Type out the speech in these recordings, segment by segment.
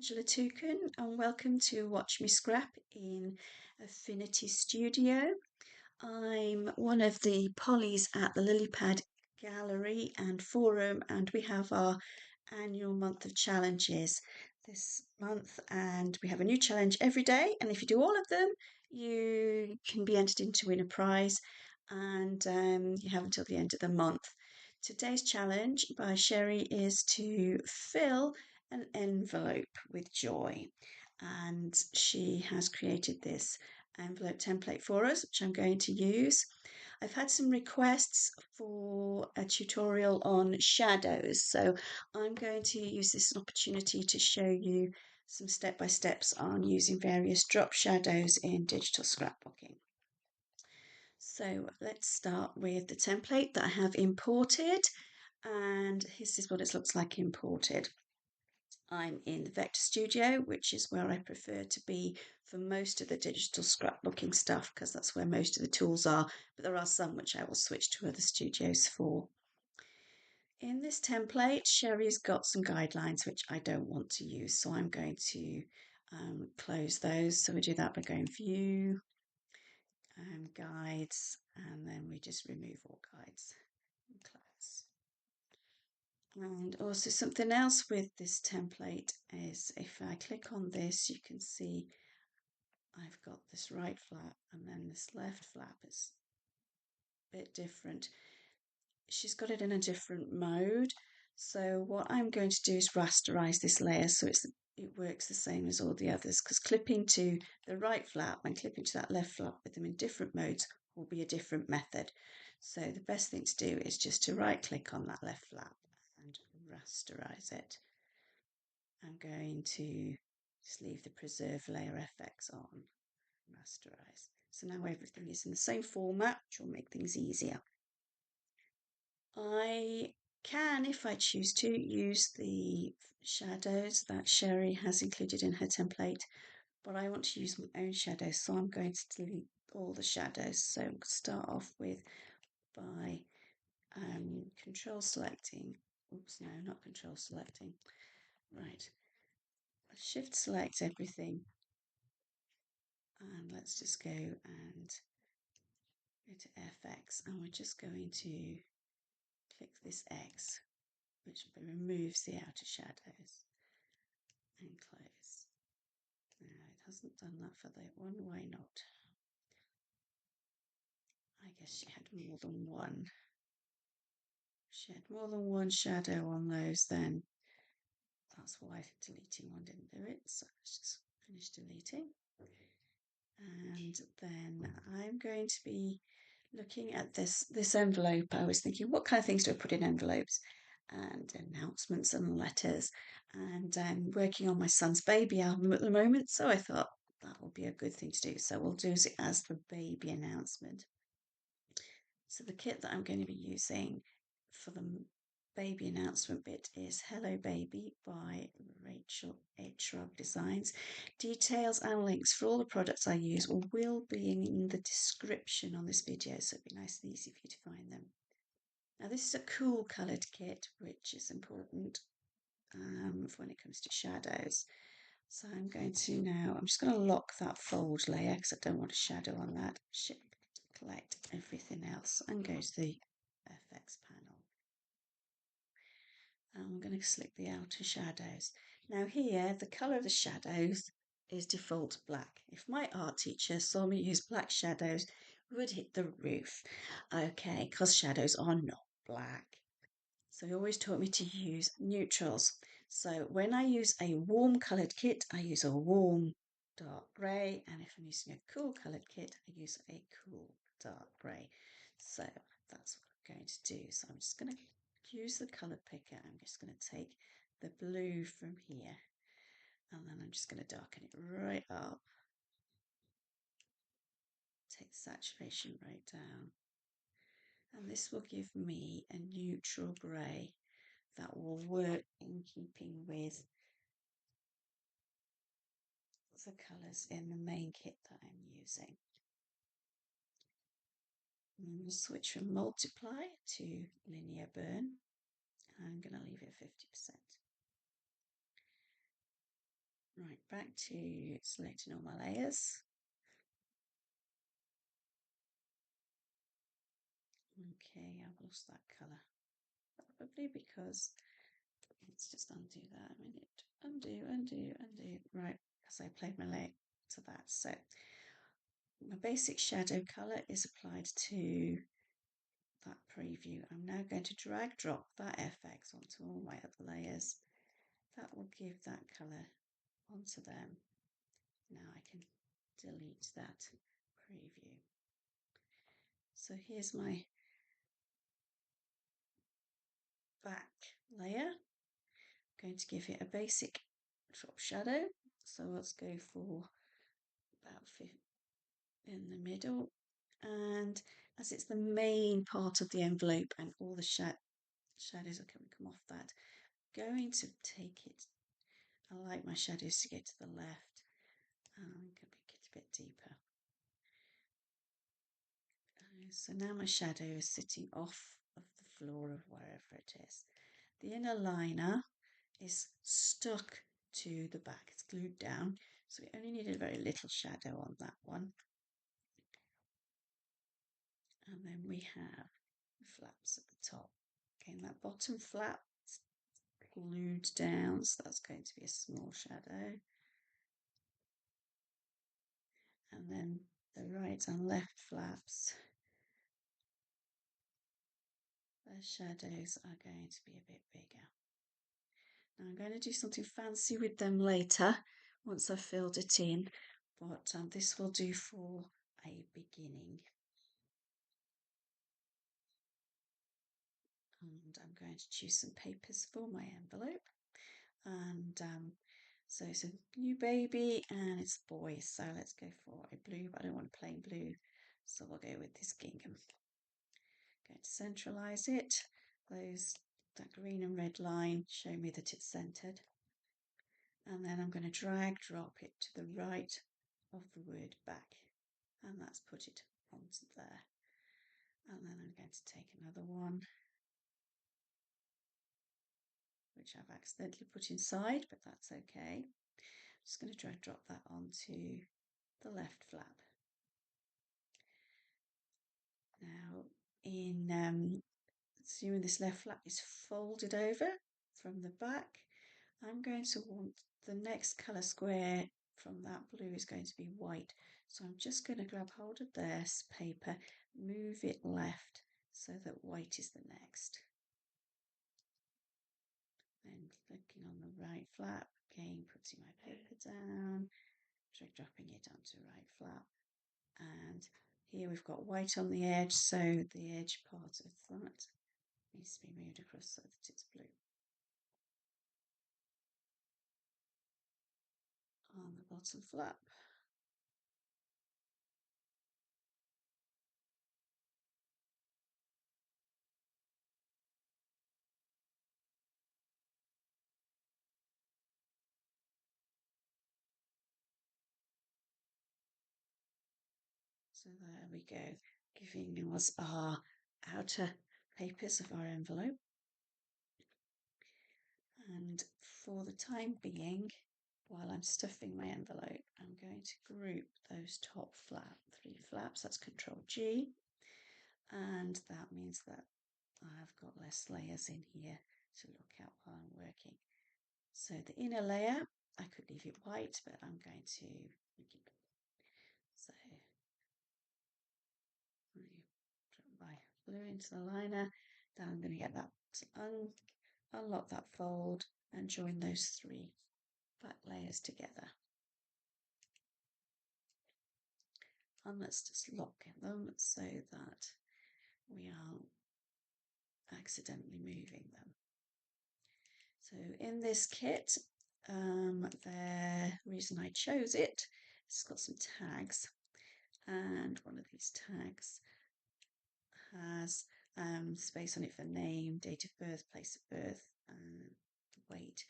Joulukuu and welcome to Watch Me Scrap in Affinity Studio. I'm one of the pollies at the Lilypad Gallery and Forum, and we have our annual month of challenges this month, and we have a new challenge every day, and if you do all of them you can be entered in to win a prize, and you have until the end of the month. Today's challenge by Sheri is to fill an envelope with joy, and she has created this envelope template for us, which I'm going to use. I've had some requests for a tutorial on shadows, so I'm going to use this opportunity to show you some step-by-steps on using various drop shadows in digital scrapbooking. So let's start with the template that I have imported, and this is what it looks like imported. I'm in the Vector Studio, which is where I prefer to be for most of the digital scrapbooking stuff, because that's where most of the tools are, but there are some which I will switch to other studios for. In this template, Sheri's got some guidelines which I don't want to use, so I'm going to close those. So we do that by going View, Guides, and then we just remove all guides and close. And also something else with this template is if I click on this, you can see I've got this right flap and then this left flap is a bit different. She's got it in a different mode. So what I'm going to do is rasterize this layer so it works the same as all the others, because clipping to the right flap and clipping to that left flap with them in different modes will be a different method. So the best thing to do is just to right click on that left flap and rasterize it. I'm going to just leave the preserve layer FX on, rasterize. So now everything is in the same format, which will make things easier. I can, if I choose to, use the shadows that Sheri has included in her template, but I want to use my own shadows, so I'm going to delete all the shadows. So I'm going to start off with by control selecting. Oops, no, not control selecting. Right. Shift select everything. And let's just go and go to FX, and we're just going to click this X, which removes the outer shadows, and close. No, it hasn't done that for that one. Why not? I guess she had more than one. She had more than one shadow on those, then that's why deleting one didn't do it. So let's just finish deleting. And then I'm going to be looking at this envelope. I was thinking, what kind of things do I put in envelopes? And announcements and letters. And I'm working on my son's baby album at the moment, so I thought that would be a good thing to do. So we'll do it as the baby announcement. So the kit that I'm going to be using for the baby announcement bit is Hello Baby by Etrog Designs. Details and links for all the products I use will be in the description on this video, so it'll be nice and easy for you to find them. Now this is a cool coloured kit, which is important for when it comes to shadows. So I'm just going to lock that fold layer because I don't want a shadow on that. Collect everything else and go to the FX panel. I'm going to select the outer shadows. Now here, the colour of the shadows is default black. If my art teacher saw me use black shadows, we would hit the roof. Okay, because shadows are not black. So he always taught me to use neutrals. So when I use a warm coloured kit, I use a warm dark grey, and if I'm using a cool coloured kit, I use a cool dark grey. So that's what I'm going to do. So I'm just going to use the colour picker. I'm just going to take the blue from here, and then I'm just going to darken it right up. Take the saturation right down. And this will give me a neutral grey that will work in keeping with the colours in the main kit that I'm using. I'm going to switch from multiply to linear burn. I'm going to leave it 50%. Right, back to selecting all my layers. Okay, I've lost that colour. Probably because let's just undo that a minute. Undo. Right, because I played my leg to that. So my basic shadow colour is applied to that preview. I'm now going to drag drop that FX onto all my other layers. That will give that colour onto them. Now I can delete that preview. So here's my back layer. I'm going to give it a basic drop shadow. So let's go for about 50 in the middle. And as it's the main part of the envelope and all the shadows are going to come off that, I'm going to take it. I like my shadows to get to the left. I'm going to make it a bit deeper. So now my shadow is sitting off of the floor of wherever it is. The inner liner is stuck to the back. It's glued down. So we only need a very little shadow on that one. And then we have the flaps at the top. Again, that bottom flap is glued down, so that's going to be a small shadow. And then the right and left flaps, the shadows are going to be a bit bigger. Now I'm going to do something fancy with them later once I've filled it in, but this will do for a beginning. And I'm going to choose some papers for my envelope. And so it's a new baby and it's a boy, so let's go for a blue, but I don't want a plain blue, so we'll go with this gingham. Going to centralize it. That green and red line show me that it's centered. And then I'm going to drag drop it to the right of the word back, and that's put it onto there. And then I'm going to take another one, which I've accidentally put inside, but that's okay. I'm just going to drag drop that onto the left flap. Now, assuming this left flap is folded over from the back, I'm going to want the next colour square from that blue is going to be white. So I'm just going to grab hold of this paper, move it left so that white is the next. Then clicking on the right flap, again putting my paper down, drag dropping it onto the right flap. And here we've got white on the edge, so the edge part of that needs to be moved across so that it's blue. On the bottom flap. So there we go, giving us our outer papers of our envelope. And for the time being, while I'm stuffing my envelope, I'm going to group those top three flaps. That's Control G. And that means that I've got less layers in here to look at while I'm working. So the inner layer, I could leave it white, but I'm going to make it. So drop my blue into the liner. Then I'm going to get that to unlock that fold and join those three back layers together. And let's just lock them so that we aren't accidentally moving them. So in this kit, the reason I chose it, it's got some tags, and one of these tags has space on it for name, date of birth, place of birth, and weight,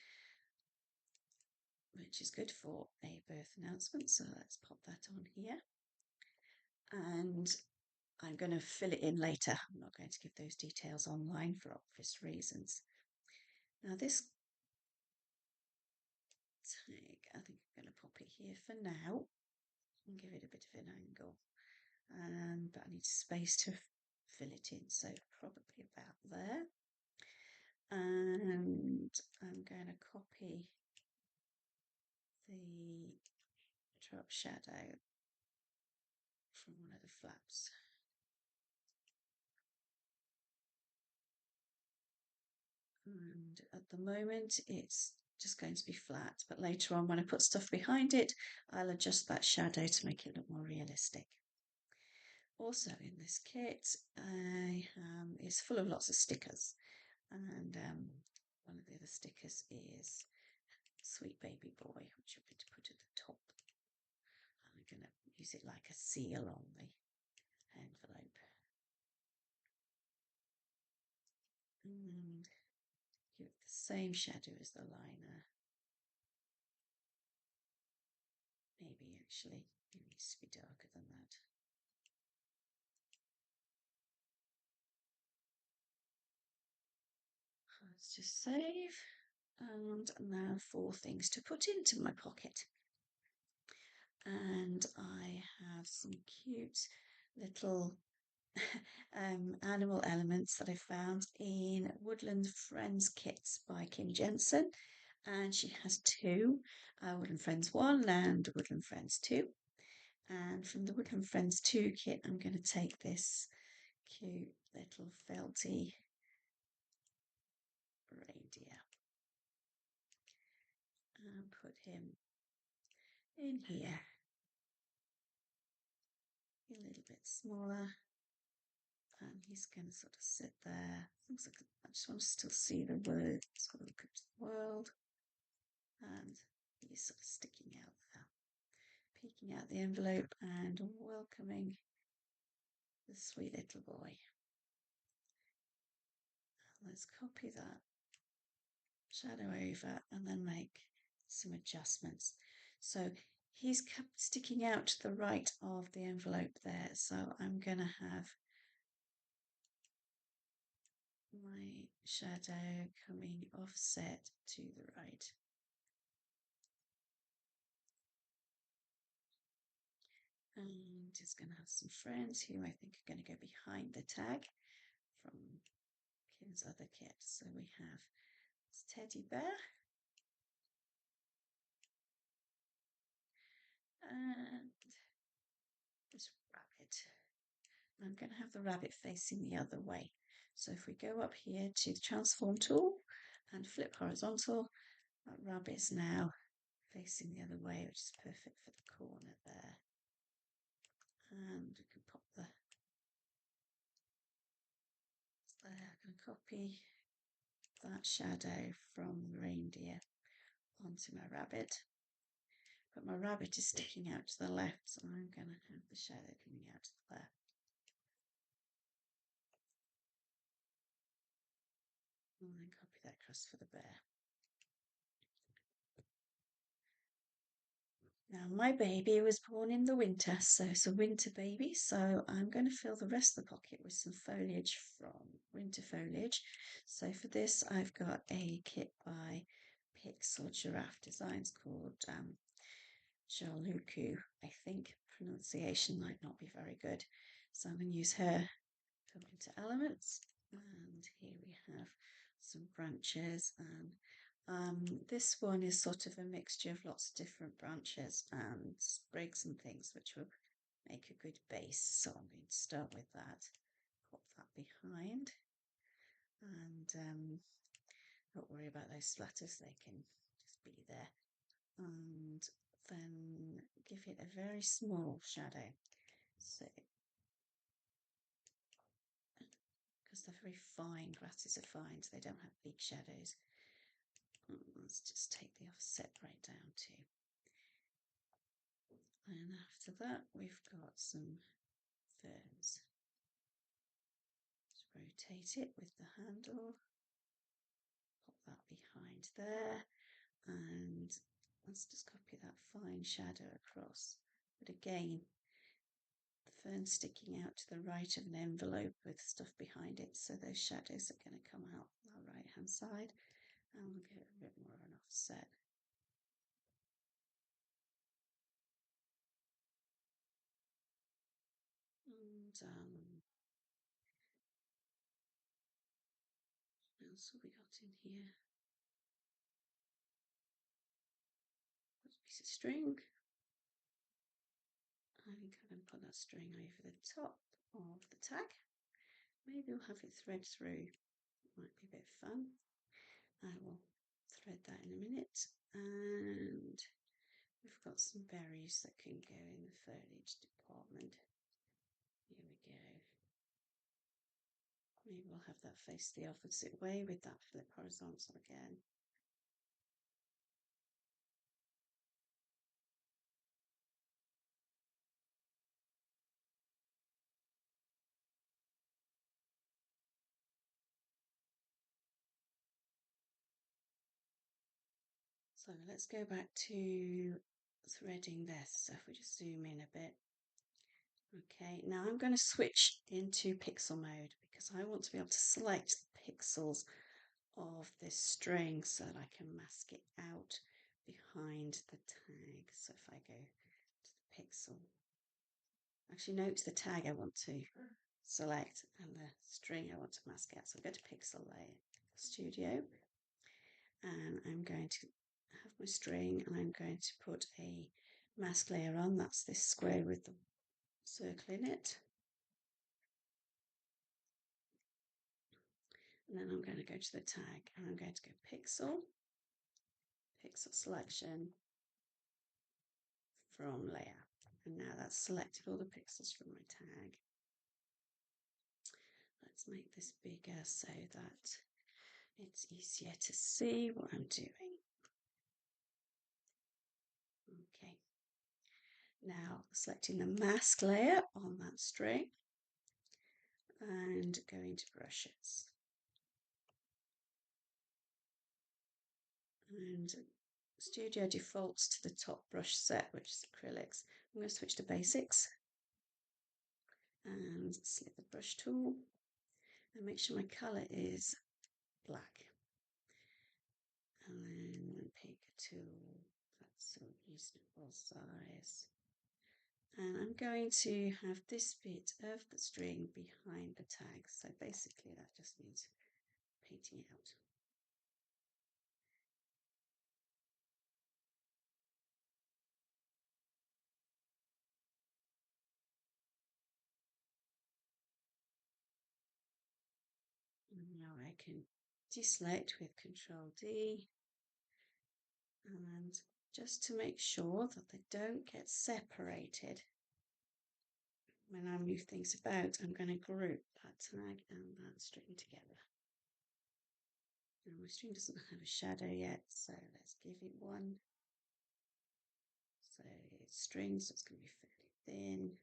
which is good for a birth announcement. So let's pop that on here. And I'm going to fill it in later. I'm not going to give those details online for obvious reasons. Now this tag, I think pop it here for now and give it a bit of an angle. But I need space to fill it in, so probably about there. And I'm going to copy the drop shadow from one of the flaps. And at the moment it's just going to be flat, but later on when I put stuff behind it, I'll adjust that shadow to make it look more realistic. Also in this kit, it's full of lots of stickers, and one of the other stickers is Sweet Baby Boy, which I'm going to put at the top. I'm going to use it like a seal on the envelope. And give it the same shadow as the liner. Maybe actually it needs to be darker than that. Let's just save. And now 4 things to put into my pocket. And I have some cute little animal elements that I found in Woodland Friends kits by Jensen. And she has 2, Woodland Friends 1 and Woodland Friends 2. And from the Woodland Friends 2 kit, I'm going to take this cute little felty reindeer and put him in here. A little bit smaller, and he's going to sort of sit there. Looks like I just want to still see the words. Sort of look at the world, and he's sort of sticking out there, peeking out the envelope and welcoming the sweet little boy. Let's copy that shadow over and then make some adjustments. So he's kept sticking out to the right of the envelope there, so I'm going to have my shadow coming offset to the right. And it's going to have some friends who I think are going to go behind the tag from Kim's other kit. So we have this teddy bear and this rabbit. I'm going to have the rabbit facing the other way. So if we go up here to the transform tool and flip horizontal, that rabbit's now facing the other way, which is perfect for the corner there. And we can pop the there. I'm going to copy that shadow from the reindeer onto my rabbit. But my rabbit is sticking out to the left, so I'm going to have the shadow coming out to the left. And then copy that across for the bear. Now my baby was born in the winter, so it's a winter baby, so I'm going to fill the rest of the pocket with some foliage from winter foliage. So for this I've got a kit by Pixel Giraffe Designs called Joulukuu. I think pronunciation might not be very good, so I'm going to use her for winter elements. And here we have some branches, and this one is sort of a mixture of lots of different branches and sprigs and things, which will make a good base. So I'm going to start with that, pop that behind, and don't worry about those splatters, they can just be there. And then give it a very small shadow. So because they're very fine, grasses are fine, so they don't have big shadows. Let's just take the offset right down too. And after that, we've got some ferns. Just rotate it with the handle, pop that behind there, and let's just copy that fine shadow across. But again, the fern's sticking out to the right of an envelope with stuff behind it, so those shadows are going to come out on the right hand side, and we'll get a bit more of an offset. what else have we got in here? Put a piece of string. I think I'm going to put that string over the top of the tag. Maybe we'll have it thread through. Might be a bit fun. I will thread that in a minute. And we've got some berries that can go in the foliage department. Here we go. Maybe we'll have that face the opposite way with that flip horizontal again. So let's go back to threading this. So if we just zoom in a bit. Okay, now I'm going to switch into pixel mode because I want to be able to select the pixels of this string so that I can mask it out behind the tag. So if I go to the pixel, actually no, it's the tag I want to select and the string I want to mask out. So I'll go to Pixel Layer Studio and I'm going to have my string and I'm going to put a mask layer on. That's this square with the circle in it. And then I'm going to go to the tag and I'm going to go Pixel Selection from Layer. And now that's selected all the pixels from my tag. Let's make this bigger so that it's easier to see what I'm doing. Okay. Now selecting the mask layer on that string and going to brushes. And Studio defaults to the top brush set, which is acrylics. I'm going to switch to basics and select the brush tool and make sure my colour is black. And then pick a tool that's a reasonable size. And I'm going to have this bit of the string behind the tag. So basically that just means painting it out. And now I can deselect with Control D and just to make sure that they don't get separated. When I move things about, I'm going to group that tag and that string together. Now my string doesn't have a shadow yet, so let's give it one. So it's string, so it's going to be fairly thin.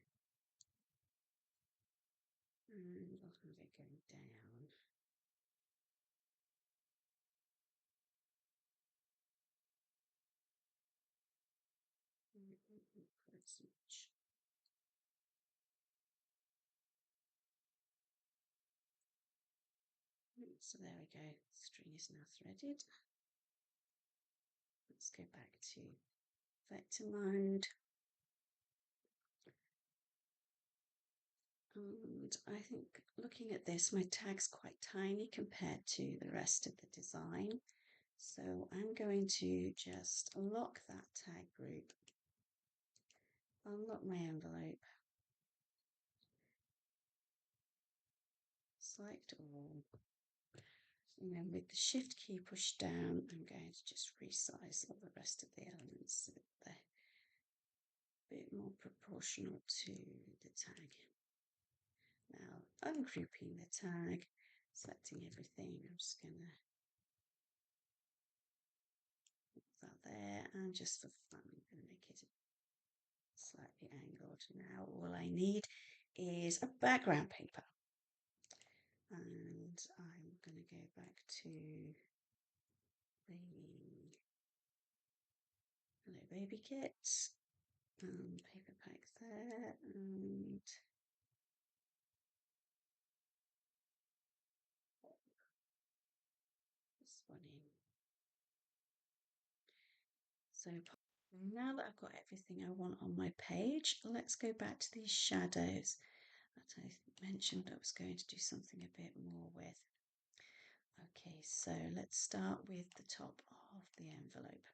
And we'll have it going down. So there we go, the string is now threaded. Let's go back to vector mode. And I think looking at this, my tag's quite tiny compared to the rest of the design. So I'm going to just lock that tag group, unlock my envelope, select all, and then with the shift key pushed down, I'm going to just resize all the rest of the elements so that they're a bit more proportional to the tag. Now ungrouping the tag, selecting everything, I'm just going to put that there, and just for fun, I'm going to make it slightly angled. Now all I need is a background paper. And I'm going to go back to the Hello Baby kit, paper pack there, and this one in. So now that I've got everything I want on my page, let's go back to these shadows. that I mentioned I was going to do something a bit more with. Okay, so let's start with the top of the envelope.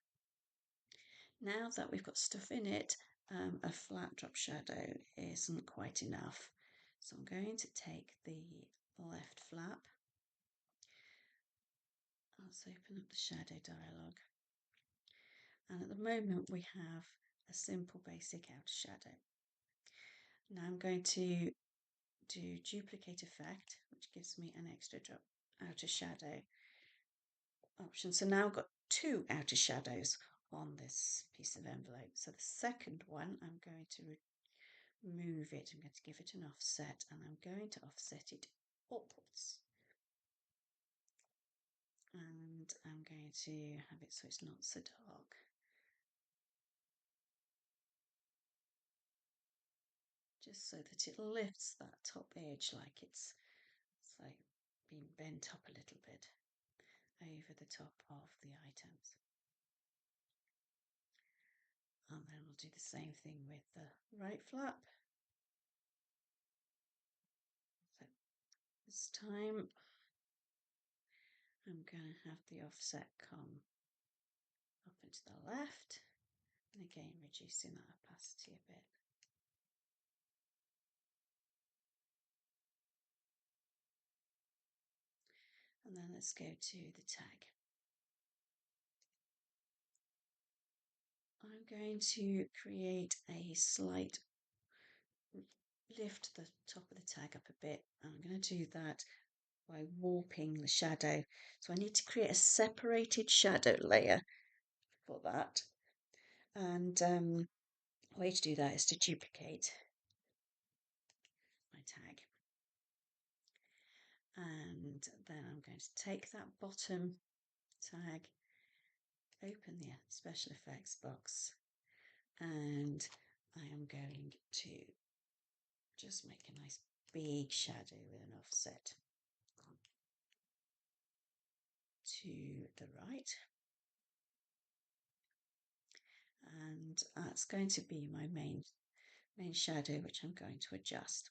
Now that we've got stuff in it, a flat drop shadow isn't quite enough. So I'm going to take the left flap. Let's open up the shadow dialog. And at the moment we have a simple basic outer shadow. Now I'm going to do duplicate effect, which gives me an extra drop outer shadow option. So now I've got two outer shadows on this piece of envelope. So the second one, I'm going to move it. I'm going to give it an offset, and I'm going to offset it upwards. And I'm going to have it so it's not so dark. Just so that it lifts that top edge like it's like being bent up a little bit over the top of the items. And then we'll do the same thing with the right flap. So this time I'm going to have the offset come up and to the left, and again reducing that opacity a bit. And then let's go to the tag. I'm going to create a slight lift the top of the tag up a bit. I'm going to do that by warping the shadow. So I need to create a separated shadow layer for that. And the way to do that is to duplicate my tag. And then I'm going to take that bottom tag, open the special effects box, and I am going to just make a nice big shadow with an offset to the right. And that's going to be my main shadow, which I'm going to adjust.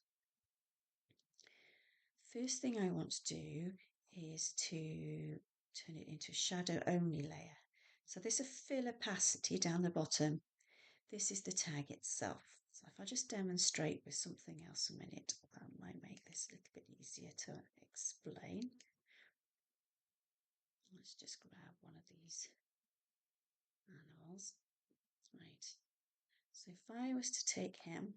First thing I want to do is to turn it into a shadow only layer. So this is a fill opacity down the bottom. This is the tag itself. So if I just demonstrate with something else a minute, that might make this a little bit easier to explain. Let's just grab one of these animals. Right. So if I was to take him,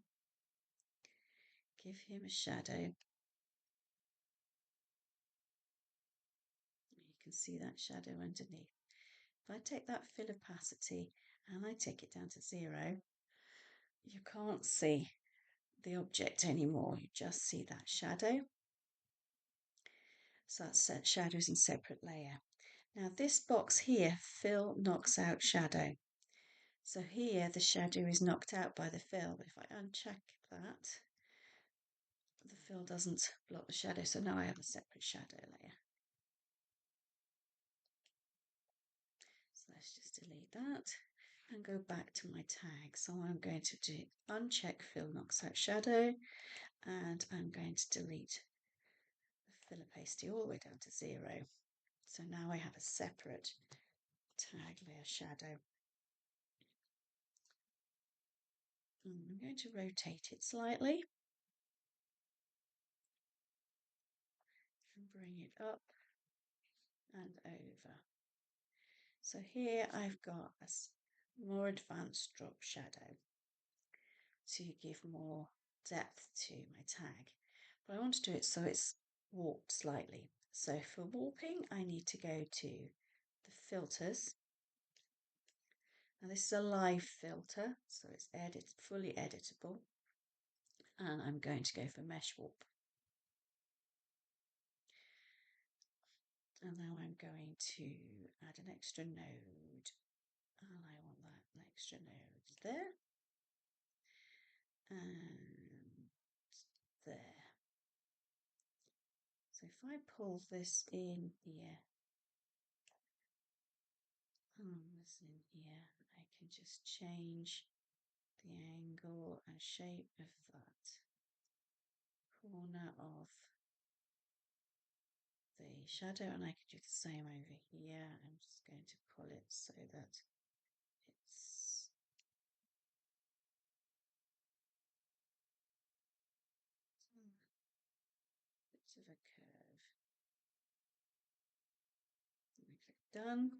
give him a shadow, you can see that shadow underneath. If I take that fill opacity and I take it down to 0, you can't see the object anymore. You just see that shadow. So that's shadows in separate layer. Now this box here, fill knocks out shadow. So here the shadow is knocked out by the fill. If I uncheck that, the fill doesn't block the shadow. So now I have a separate shadow layer. So let's just delete that and go back to my tag. So I'm going to do uncheck fill knocks out shadow, and I'm going to delete the fill opacity all the way down to 0. So now I have a separate tag layer shadow. And I'm going to rotate it slightly and bring it up and over. So here I've got a more advanced drop shadow to give more depth to my tag. But I want to do it so it's warped slightly. So for warping, I need to go to the filters. Now this is a live filter, so it's fully editable. And I'm going to go for mesh warp. And now I'm going to add an extra node. And I want that extra node there. And there. So if I pull this in here, this in here, I can just change the angle and shape of that. corner of the shadow, and I can do the same over here. I'm just going to pull it so that it's a bit of a curve. And I click done.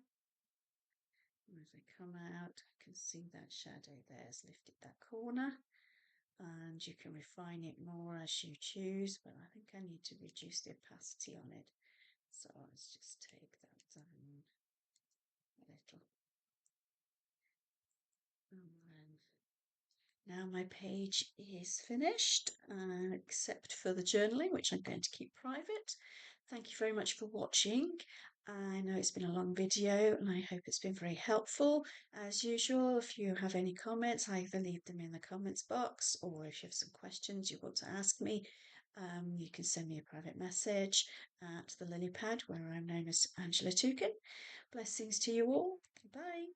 And as I come out, I can see that shadow there has lifted that corner, and you can refine it more as you choose, but I think I need to reduce the opacity on it. So let's just take that down a little. And then now my page is finished, except for the journaling, which I'm going to keep private. Thank you very much for watching. I know it's been a long video and I hope it's been very helpful. As usual, if you have any comments, either leave them in the comments box, or if you have some questions you want to ask me, you can send me a private message at TheLilypad, where I'm known as Angela Tukin. Blessings to you all. Goodbye.